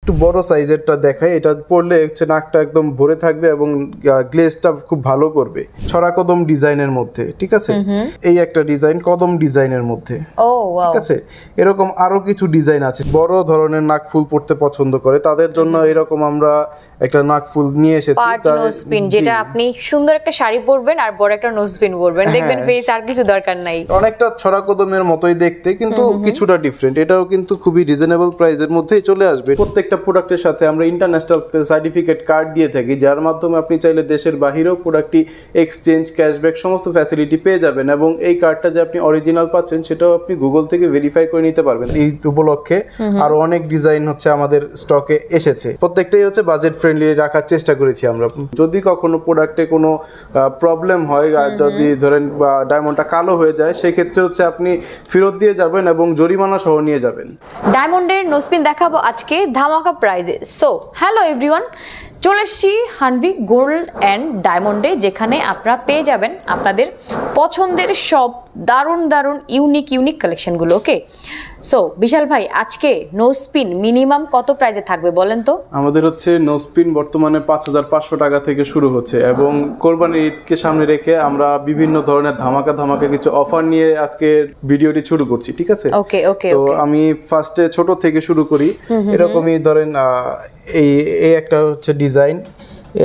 একটু বড় সাইজেরটা দেখাই। এটা পরলে হচ্ছে নাকটা একদম ভরে থাকবে এবং গ্লেজটা খুব ভালো করবে। ছড়া কদম ডিজাইনের মধ্যে, ঠিক আছে। এই একটা ডিজাইন কদম ডিজাইনের মধ্যে, ঠিক আছে। এরকম আরো কিছু ডিজাইন আছে। বড় ধরনের নাক ফুল পড়তে পছন্দ করে তাদের জন্য এরকম আমরা একটা নাক ফুল নিয়ে এসেছি। নোজপিন, যেটা আপনি সুন্দর একটা শাড়ি পরবেন আর বড় একটা নোজপিন পরবেন, দেখবেন ফেস আর কিছু দরকার নাই। অনেকটা ছড়া কদমের মতোই দেখতে, কিন্তু কিছুটা ডিফারেন্ট। এটাও কিন্তু খুবই রিজনেবল প্রাইসের মধ্যেই চলে আসবে। প্রত্যেকটা প্রোডাক্টের সাথে আমরা ইন্টারন্যাশনাল সার্টিফিকেট কার্ড দিয়ে থাকি, যার মাধ্যমে আপনি চাইলে দেশের বাহিরেও প্রোডাক্টটি এক্সচেঞ্জ, ক্যাশব্যাক সমস্ত ফ্যাসিলিটি পেয়ে যাবেন। এবং এই কার্ডটা যে আপনি অরিজিনাল পাচ্ছেন সেটাও আপনি গুগল থেকে ভেরিফাই করে নিতে পারবেন। এই উপলক্ষে আরো অনেক ডিজাইন হচ্ছে আমাদের স্টকে এসেছে। প্রত্যেকটাই হচ্ছে বাজেট ফ্রেন্ডলি রাখার চেষ্টা করেছি আমরা। যদি কখনো প্রোডাক্টে কোনো প্রবলেম হয়, যদি ধরেন ডায়মন্ডটা কালো হয়ে যায়, সেক্ষেত্রে হচ্ছে আপনি ফেরত দিয়ে যাবেন এবং জরিমানা সহ নিয়ে যাবেন। ডায়মন্ডের নোজপিন দেখাবো আজকে ধামাকা প্রাইজে। সো হ্যালো এভরিওয়ান, চলে এসেছি হানভি গোল্ড অ্যান্ড ডায়মন্ডে, যেখানে আপনারা পেয়ে যাবেন আপনাদের পছন্দের সব দারুণ দারুণ ইউনিক কালেকশনগুলো। ওকে, সো বিশাল ভাই, আজকে নোজপিন মিনিমাম কত প্রাইসে থাকবে বলেন তো? আমাদের হচ্ছে নোজপিন বর্তমানে 5500 টাকা থেকে শুরু হচ্ছে, এবং কোরবানির ঈদকে সামনে রেখে আমরা বিভিন্ন ধরনের ধামাকা কিছু অফার নিয়ে আজকে ভিডিওটি শুরু করছি, ঠিক আছে। ওকে ওকে, তো আমি ফার্স্টে ছোট থেকে শুরু করি। এরকমই ধরেন এই একটা হচ্ছে ডিজাইন,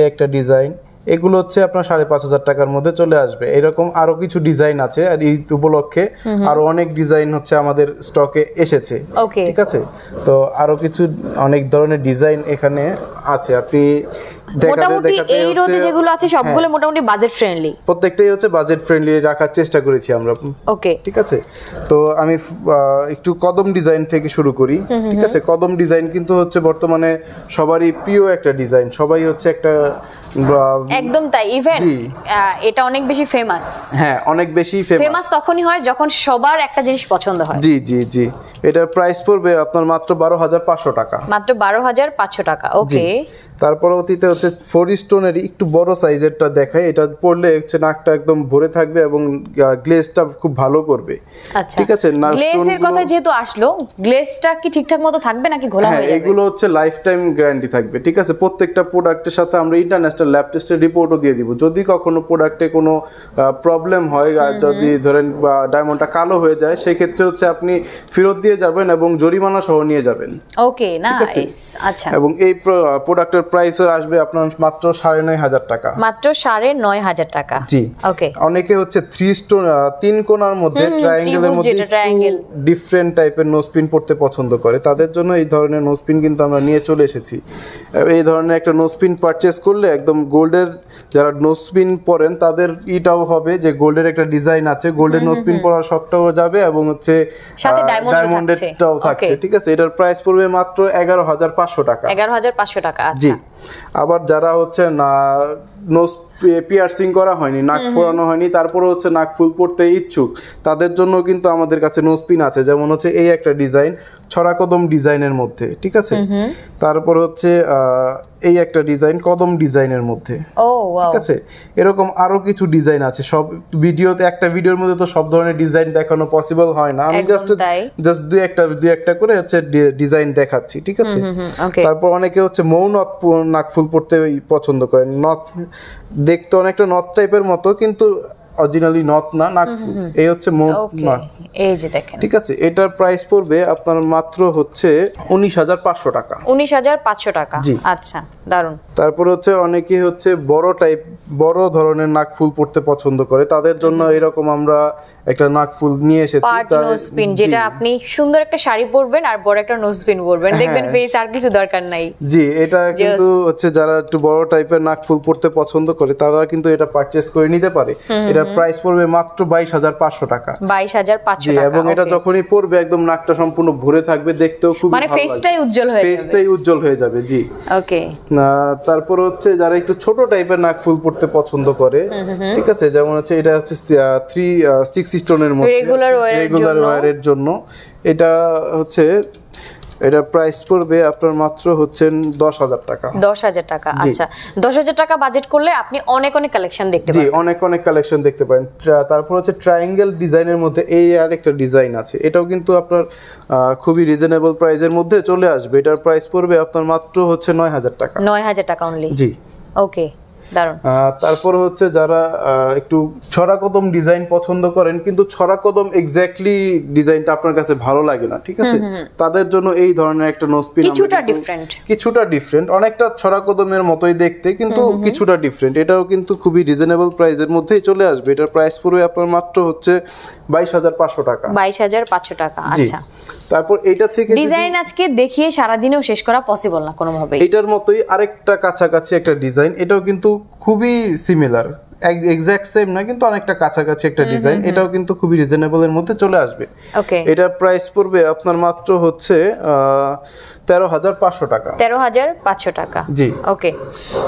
একটা ডিজাইন, এগুলো হচ্ছে আপনার 5500 টাকার মধ্যে চলে আসবে। এরকম আরো কিছু ডিজাইন আছে, আর এই উপলক্ষে আরো অনেক ডিজাইন হচ্ছে আমাদের স্টকে এসেছে, ঠিক আছে। তো আরো কিছু অনেক ধরনের ডিজাইন এখানে আছে। আপনি মোটামুটি এই রোজে যেগুলো আছে সবগুলো মোটামুটি বাজেট ফ্রেন্ডলি, প্রত্যেকটাই হচ্ছে বাজেট ফ্রেন্ডলি রাখার চেষ্টা করেছি আমরা। ওকে, ঠিক আছে। তো আমি একটু কদম ডিজাইন থেকে শুরু করি, ঠিক আছে। কদম ডিজাইন কিন্তু হচ্ছে বর্তমানে সবারই প্রিয় একটা ডিজাইন, সবাই হচ্ছে একটা একদম তাই। ইভেন এটা অনেক বেশি ফেমাস। হ্যাঁ, অনেক বেশি ফেমাস তখনই হয় যখন সবার একটা জিনিস পছন্দ হয়। জি জি জি। এটার প্রাইস পড়বে আপনার মাত্র 12500 টাকা। মাত্র 12500 টাকা। ওকে, তার পরবর্তীতে হচ্ছে 4 স্টোনেরই একটু বড় সাইজেরটা দেখাই। এটা পরলে হচ্ছে নাকটা একদম ভরে থাকবে এবং গ্লেজটা খুব ভালো করবে, ঠিক আছে। গ্লেজের কথা যেহেতু আসলো, গ্লেজটা কি ঠিকঠাক মতো থাকবে নাকি ঘোলা হয়ে যাবে? এগুলো হচ্ছে লাইফ টাইম গ্যারান্টি থাকবে, ঠিক আছে। প্রত্যেকটা প্রোডাক্টের সাথে আমরা ইন্টারন্যাশনাল ল্যাব টেস্টের রিপোর্টও দিয়ে দিব। যদি কখনো প্রোডাক্টে কোনো প্রবলেম হয়, যদি ধরেন ডায়মন্ডটা কালো হয়ে যায়, সেই ক্ষেত্রে হচ্ছে আপনি ফেরত দিয়ে যাবেন এবং জরিমানা সহ নিয়ে যাবেন। ওকে, নাইস। আচ্ছা, এবং এই প্রোডাক্টের প্রাইস আসবে আপনার মাত্র 9500 টাকা। মাত্র 9500 টাকা। জি, ওকে। অনেকে হচ্ছে 3 কোণার মধ্যে ট্রায়াঙ্গেলের মধ্যে ডিফারেন্ট টাইপের নোজপিন পড়তে পছন্দ করে, তাদের জন্য এই ধরনের নোজপিন কিন্তু আমরা নিয়ে চলে এসেছি। এই ধরনের একটা নোজপিন পারচেজ করলে একদম গোল্ডের, যারা নোজপিন পরেন তাদের এটাও হবে যে গোল্ডের একটা ডিজাইন আছে, গোল্ডের নোজপিন পরার শখটাও যাবে এবং হচ্ছে সাথে ডায়মন্ডেরটাও থাকছে, ঠিক আছে। এটার প্রাইস পড়বে মাত্র 11500 টাকা। 11500 টাকা। জি। আবার যারা হচ্ছে না নোজ পিয়ার্সিং করা হয়নি, নাক ফোড়ানো হয়নি, তারপরে হচ্ছে নাক ফুল পড়তে ইচ্ছুক, তাদের জন্য কিন্তু আমাদের কাছে নোজপিন আছে। যেমন হচ্ছে এই একটা ডিজাইন, ছড়া কদম ডিজাইনের মধ্যে, ঠিক আছে। তারপর হচ্ছে এই একটা ডিজাইন কদম ডিজাইনের মধ্যে, ঠিক আছে। এরকম আরো কিছু ডিজাইন আছে। সব ভিডিওতে, একটা ভিডিওর মধ্যে তো সব ধরনের ডিজাইন দেখানো পসিবল হয় না। আমি জাস্ট দুই একটা করে হচ্ছে ডিজাইন দেখাচ্ছি, ঠিক আছে। তারপর অনেকে হচ্ছে মৌ নথ নাক ফুল পড়তে পছন্দ করেন। নথ দেখতে অনেকটা নথ টাইপের মতো, কিন্তু অরিজিনালি নথ না, নাক ফুল। এই হচ্ছে নথ, এই যে দেখেন, ঠিক আছে। এটার প্রাইস পড়বে আপনার মাত্র হচ্ছে 19500 টাকা। 19500 টাকা। আচ্ছা, দারুন। তারপর হচ্ছে অনেকে হচ্ছে বড় ধরনের নাক ফুল পড়তে পছন্দ করে, তাদের জন্য এরকম আমরা একটা নাক ফুল নিয়ে এসেছি। নোজপিন, যেটা আপনি সুন্দর একটা শাড়ি পরবেন আর বড় একটা নোজপিন পরবেন, দেখবেন ফেস আর কিছু দরকার নাই। জি, এটা কিন্তু হচ্ছে যারা একটু বড় টাইপের নাক ফুল পড়তে পছন্দ করে তারা কিন্তু এটা পারচেজ করে নিতে পারে। এটার প্রাইস পড়বে মাত্র 22500 টাকা। 22500 টাকা। এবং এটা যখনই পরবে একদম নাকটা সম্পূর্ণ ভরে থাকবে, দেখতেও খুব ভালো লাগবে, ফেসটাই উজ্জ্বল হয়ে যাবে। জি, ওকে। তারপর হচ্ছে যারা একটু ছোট টাইপের নাক ফুল পড়তে পছন্দ করে, ঠিক আছে, যেমন হচ্ছে এটা হচ্ছে 6 স্টোনের মধ্যে রেগুলার ওয়্যারের জন্য। এটা হচ্ছে এটার প্রাইস পড়বে আপনার মাত্র হচ্ছে 10,000 টাকা। 10,000 টাকা, আচ্ছা। 10,000 টাকা বাজেট করলে আপনি অনেক অনেক কালেকশন দেখতে জি, পাবেন। অনেক কালেকশন দেখতে পারেন। তারপর হচ্ছে ট্রায়াঙ্গেল ডিজাইনের মধ্যে এই আরেকটা ডিজাইন আছে, এটাও কিন্তু আপনার খুবই রিজনেবল প্রাইসের মধ্যে চলে আসবে। এটার প্রাইস পড়বে আপনার মাত্র হচ্ছে 9,000 টাকা। 9,000 টাকা অনলি। জি, ওকে, দারুন। তারপর হচ্ছে যারা একটু ছড়া কদম ডিজাইন পছন্দ করেন কিন্তু ছড়া কদম এক্স্যাক্টলি ডিজাইনটা আপনার কাছে ভালো লাগে না, ঠিক আছে, তাদের জন্য এই ধরনের একটা নোজপিন কিছুটা ডিফারেন্ট, অনেকটা ছড়া কদমের মতোই দেখতে কিন্তু কিছুটা ডিফারেন্ট। এটাও কিন্তু খুবই রিজনেবল প্রাইসের মধ্যেই চলে আসবে। এটার প্রাইস পড়বে আপনার মাত্র হচ্ছে 22,500 টাকা। 22,500 টাকা, আচ্ছা। তারপর এইটা থেকে ডিজাইন আজকে দেখিয়ে সারা দিনেও শেষ করা পসিবল না কোনোভাবেই। এটার মতোই আরেকটা কাছাকাছি একটা ডিজাইন, এটাও কিন্তু খুবই সিমিলার, এক্সাক্ট সেম না কিন্তু অনেকটা কাছাকাছি একটা ডিজাইন। এটাও কিন্তু খুবই রিজনেবল এর মধ্যে চলে আসবে। ওকে, এটার প্রাইস পড়বে আপনার মাত্র হচ্ছে 13,500 টাকা। 13,500 টাকা, জি। ওকে,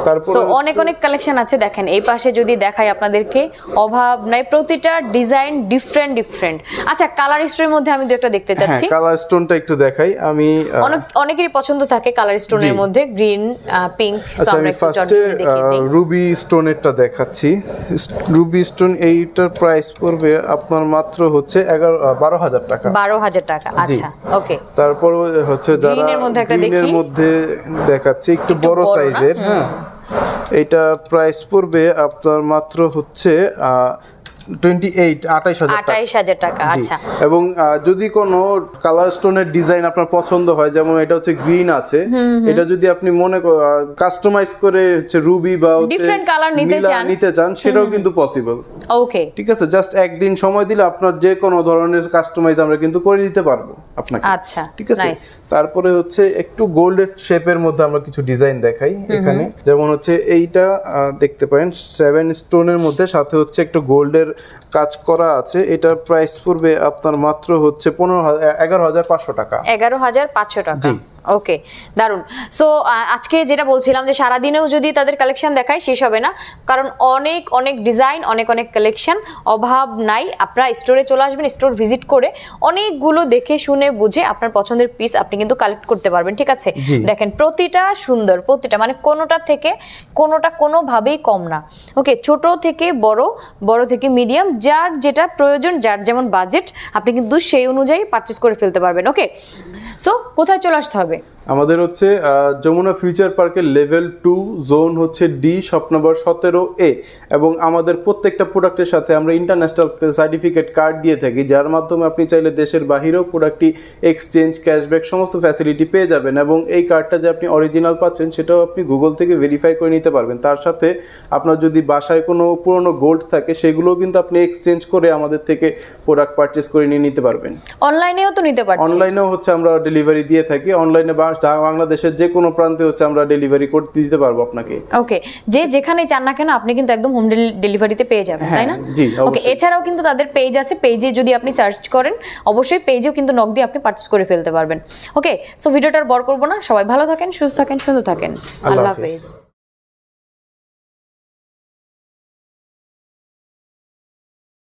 তারপর অনেক কালেকশন আছে। দেখেন এই পাশে যদি দেখাই আপনাদেরকে, অভাব নাই, প্রতিটা ডিজাইন ডিফারেন্ট। আচ্ছা, কালার স্টোনের মধ্যে আমি দুটো দেখতে চাচ্ছি। হ্যাঁ, কালার স্টোনটা একটু দেখাই। আমি অনেকেরই পছন্দ থাকে কালার স্টোনের মধ্যে গ্রিন, পিঙ্ক। আচ্ছা, আমি ফার্স্টে রুবি স্টোনেরটা দেখাচ্ছি। রুবি স্টোন এইটার প্রাইস পড়বে আপনার মাত্র হচ্ছে 12,000 টাকা। 12,000 টাকা, আচ্ছা, ওকে। তারপর হচ্ছে যারা গ্রিনের মধ্যে দেখাচ্ছি একটু বড় সাইজের, হ্যাঁ, এটা প্রাইস পড়বে আপনার মাত্র হচ্ছে 28,000 টাকা। আচ্ছা। এবং যদি কোনো কালার স্টোনের ডিজাইন আপনার পছন্দ হয়, যেমন এটা হচ্ছে গ্রিন আছে, এটা যদি আপনি মনে কাস্টমাইজ করে হচ্ছে রুবি বা ডিফারেন্ট কালার নিতে চান সেটাও কিন্তু পসিবল। ওকে, ঠিক আছে, জাস্ট একদিন সময় দিলে আপনার যে কোনো ধরনের কাস্টমাইজ আমরা কিন্তু করে দিতে পারবো আপনাকে। আচ্ছা, ঠিক আছে। তারপরে হচ্ছে একটু গোল্ডের শেপের মধ্যে আমরা কিছু ডিজাইন দেখাই এখানে, যেমন হচ্ছে এইটা দেখতে পারেন 7 স্টোনের মধ্যে সাথে হচ্ছে একটু গোল্ডের কাজ করা আছে। এটার প্রাইস পড়বে আপনার মাত্র হচ্ছে 11,500 টাকা। 11,500 টাকা, ওকে, দারুন। সো আজকে যেটা বলছিলাম যে সারাদিনেও যদি তাদের কালেকশন দেখায় শেষ হবে না, কারণ অনেক ডিজাইন, অনেক কালেকশন, অভাব নাই। আপনারা স্টোরে চলে আসবেন, স্টোর ভিজিট করে অনেকগুলো দেখে শুনে বুঝে আপনার পছন্দের পিস আপনি কিন্তু কালেক্ট করতে পারবেন, ঠিক আছে। দেখেন প্রতিটা সুন্দর, প্রতিটা মানে কোনোটা থেকে কোনোটা কোনোভাবেই কম না। ওকে, ছোট থেকে বড় থেকে মিডিয়াম, যার যেটা প্রয়োজন, যার যেমন বাজেট, আপনি কিন্তু সেই অনুযায়ী পারচেজ করে ফেলতে পারবেন। ওকে, সো কোথায় চলে আসতে হবে? আমাদের হচ্ছে যমুনা ফিউচার পার্কের লেভেল 2 জোন হচ্ছে ডি, শপ নম্বর 17A। এবং আমাদের প্রত্যেকটা প্রোডাক্টের সাথে আমরা ইন্টারন্যাশনাল সার্টিফিকেট কার্ড দিয়ে থাকি, যার মাধ্যমে আপনি চাইলে দেশের বাহিরেও প্রোডাক্টটি এক্সচেঞ্জ, ক্যাশব্যাক সমস্ত ফ্যাসিলিটি পেয়ে যাবেন। এবং এই কার্ডটা যে আপনি অরিজিনাল পাচ্ছেন সেটাও আপনি গুগল থেকে ভেরিফাই করে নিতে পারবেন। তার সাথে আপনার যদি বাসায় কোনো পুরনো গোল্ড থাকে সেগুলোও কিন্তু আপনি এক্সচেঞ্জ করে আমাদের থেকে প্রোডাক্ট পারচেজ করে নিয়ে নিতে পারবেন। অনলাইনেও তো নিতে পারছেন? অনলাইনেও হচ্ছে আমরা ডেলিভারি দিয়ে থাকি। অনলাইনে বাংলাদেশের যে কোনো প্রান্তে হচ্ছে আমরা ডেলিভারি করে দিতে পারবো আপনাকে। ওকে, যে যেখানে চান না কেন আপনি কিন্তু একদম হোম ডেলিভারিতে পেয়ে যাবেন, তাই না? জি, ওকে। এছাড়াও কিন্তু তাদের পেজ আছে, পেজে যদি আপনি সার্চ করেন অবশ্যই পেজেও কিন্তু নক দিয়ে আপনি পারচেজ করে ফেলতে পারবেন। ওকে, সো ভিডিওটা আর বড় করব না। সবাই ভালো থাকেন, সুস্থ থাকেন, সুন্দর থাকেন। আল্লাহ হাফেজ।